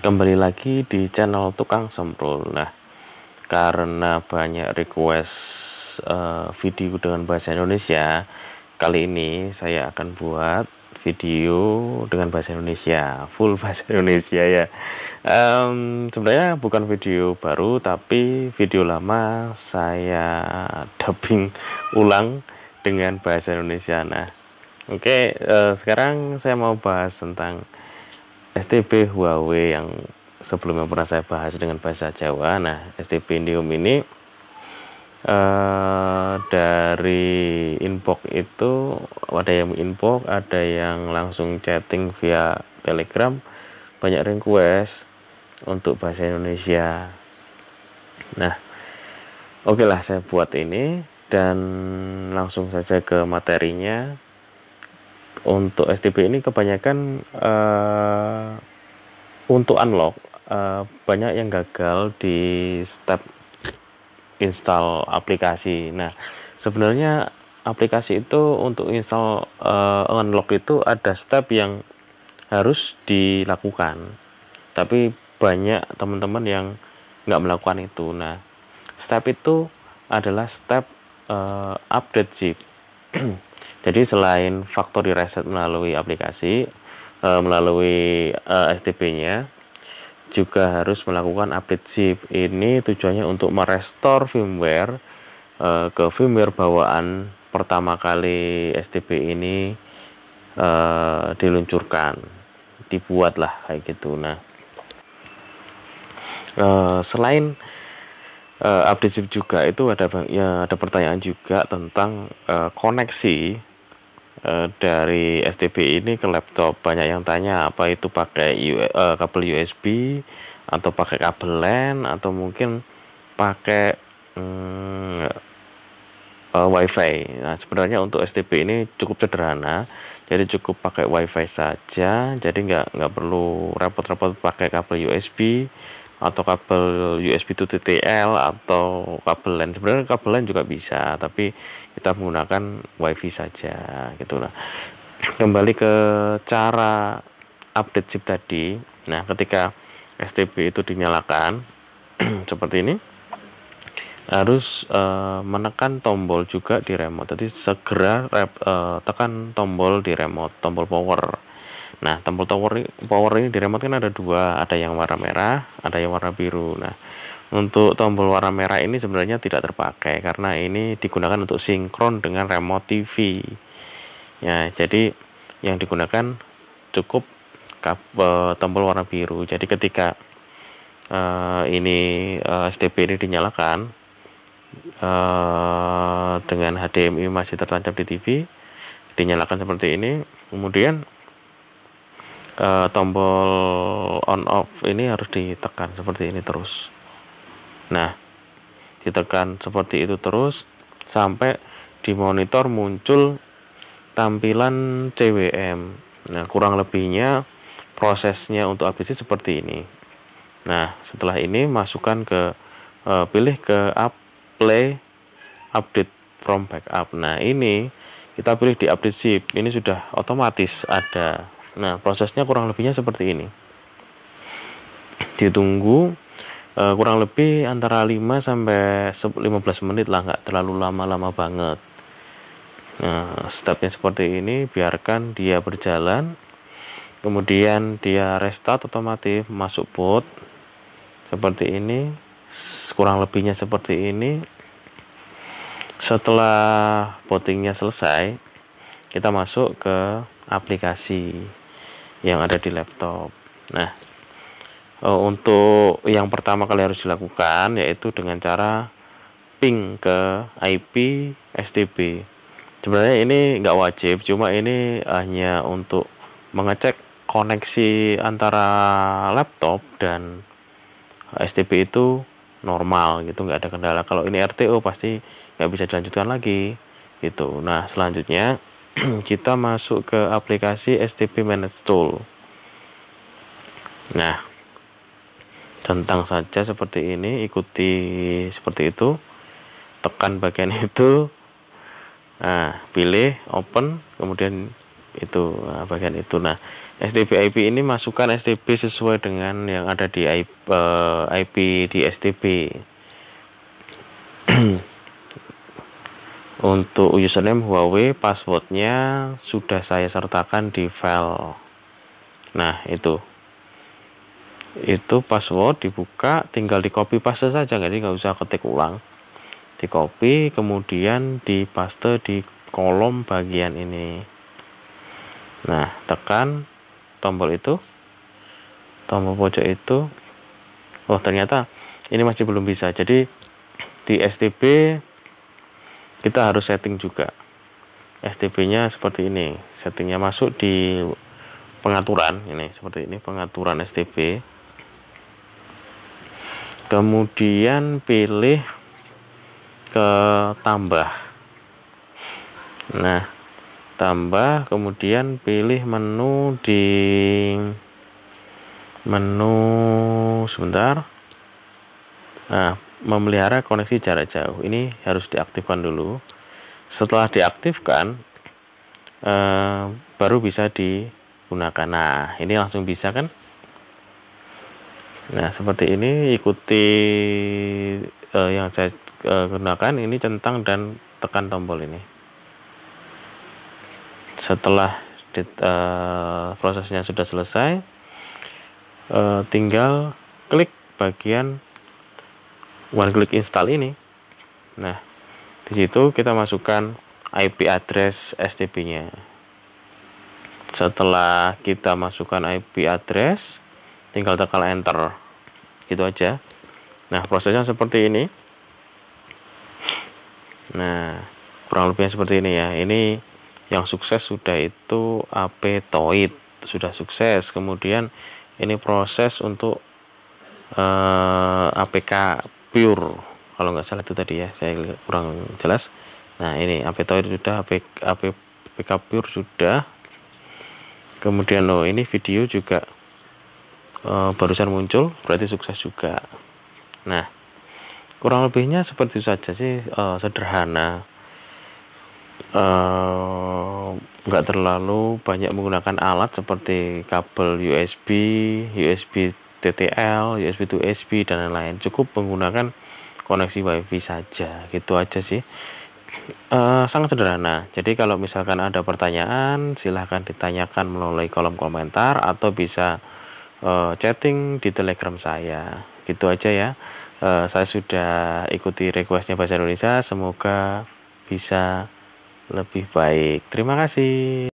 Kembali lagi di channel Tukang Semprul. Nah, karena banyak request video dengan bahasa Indonesia, kali ini saya akan buat video dengan bahasa Indonesia, full bahasa Indonesia ya. Sebenarnya bukan video baru, tapi video lama saya dubbing ulang dengan bahasa Indonesia. Nah, oke, sekarang saya mau bahas tentang STB Huawei yang sebelumnya pernah saya bahas dengan bahasa Jawa. Nah, STB Indium ini dari inbox itu ada yang inbox, ada yang langsung chatting via Telegram, banyak request untuk bahasa Indonesia. Nah, oke lah, saya buat ini dan langsung saja ke materinya. Untuk STB ini kebanyakan untuk unlock banyak yang gagal di step install aplikasi. Nah, sebenarnya aplikasi itu untuk install unlock itu ada step yang harus dilakukan, tapi banyak teman-teman yang nggak melakukan itu. Nah, step itu adalah step update zip. Jadi selain factory reset melalui aplikasi, melalui STB-nya, juga harus melakukan update zip. Ini tujuannya untuk merestore firmware ke firmware bawaan pertama kali STB ini diluncurkan, dibuatlah kayak gitu. Nah, selain update zip juga itu ada pertanyaan juga tentang koneksi dari STB ini ke laptop. Banyak yang tanya apa itu pakai kabel USB atau pakai kabel LAN atau mungkin pakai WiFi. Nah, sebenarnya untuk STB ini cukup sederhana, jadi cukup pakai WiFi saja, jadi nggak perlu repot-repot pakai kabel USB atau kabel USB to TTL atau kabel LAN. Sebenarnya kabel LAN juga bisa, tapi kita menggunakan WiFi saja gitu. Nah, kembali ke cara update zip tadi. Nah, ketika STB itu dinyalakan seperti ini, harus menekan tombol juga di remote. Jadi segera tekan tombol di remote, tombol power. Nah, tombol power ini di remote kan ada dua, ada yang warna merah, ada yang warna biru. Nah, untuk tombol warna merah ini sebenarnya tidak terpakai karena ini digunakan untuk sinkron dengan remote TV. Ya, jadi yang digunakan cukup tombol warna biru. Jadi ketika STB ini dinyalakan dengan HDMI masih tertancap di TV, dinyalakan seperti ini, kemudian tombol on off ini harus ditekan seperti ini terus. Nah, ditekan seperti itu terus sampai di monitor muncul tampilan CWM. Nah, kurang lebihnya prosesnya untuk update seperti ini. Nah, setelah ini masukkan ke pilih ke play update from backup. Nah, ini kita pilih di update zip. Ini sudah otomatis ada. Nah, prosesnya kurang lebihnya seperti ini. Ditunggu kurang lebih antara 5 sampai 15 menit lah, nggak terlalu lama-lama banget. Nah, stepnya seperti ini, biarkan dia berjalan. Kemudian dia restart otomatis, masuk boot seperti ini. Kurang lebihnya seperti ini. Setelah bootingnya selesai, kita masuk ke aplikasi yang ada di laptop. Nah, untuk yang pertama kali harus dilakukan yaitu dengan cara ping ke IP STB. Sebenarnya ini nggak wajib, cuma ini hanya untuk mengecek koneksi antara laptop dan STB itu normal gitu, nggak ada kendala. Kalau ini RTO pasti nggak bisa dilanjutkan lagi gitu. Nah, selanjutnya kita masuk ke aplikasi STB Manage Tool. Nah, centang saja seperti ini, ikuti seperti itu, tekan bagian itu. Nah, pilih open, kemudian itu, nah, bagian itu. Nah, STB IP ini masukkan STB sesuai dengan yang ada di IP di STB. Untuk username Huawei, passwordnya sudah saya sertakan di file. Nah, itu password dibuka, tinggal di copy paste saja, jadi nggak usah ketik ulang. Di copy, kemudian di paste di kolom bagian ini. Nah, tekan tombol itu, tombol pojok itu. Oh, ternyata ini masih belum bisa. Jadi di STB kita harus setting juga. STB-nya seperti ini. Settingnya masuk di pengaturan ini, seperti ini, pengaturan STB. Kemudian pilih ke tambah. Nah, tambah, kemudian pilih menu di menu sebentar. Nah, memelihara koneksi jarak jauh ini harus diaktifkan dulu. Setelah diaktifkan baru bisa digunakan. Nah, ini langsung bisa kan. Nah, seperti ini, ikuti yang saya gunakan ini, centang dan tekan tombol ini. Setelah prosesnya sudah selesai, tinggal klik bagian one click install ini. Nah, di situ kita masukkan IP address STB-nya. Setelah kita masukkan IP address, tinggal tekan enter, gitu aja. Nah, prosesnya seperti ini. Nah, kurang lebihnya seperti ini ya. Ini yang sukses sudah itu Aptoide, sudah sukses. Kemudian ini proses untuk APK Pure, kalau nggak salah itu tadi ya, saya kurang jelas. Nah, ini Aptoide sudah, APK Pure sudah. Kemudian ini video juga barusan muncul, berarti sukses juga. Nah, kurang lebihnya seperti itu saja sih, sederhana, nggak terlalu banyak menggunakan alat seperti kabel USB, USB TTL, USB to USB dan lain-lain. Cukup menggunakan koneksi WiFi saja, gitu aja sih. Sangat sederhana. Jadi kalau misalkan ada pertanyaan, silahkan ditanyakan melalui kolom komentar atau bisa chatting di Telegram saya. Gitu aja ya. Saya sudah ikuti requestnya Bahasa Indonesia. Semoga bisa lebih baik. Terima kasih.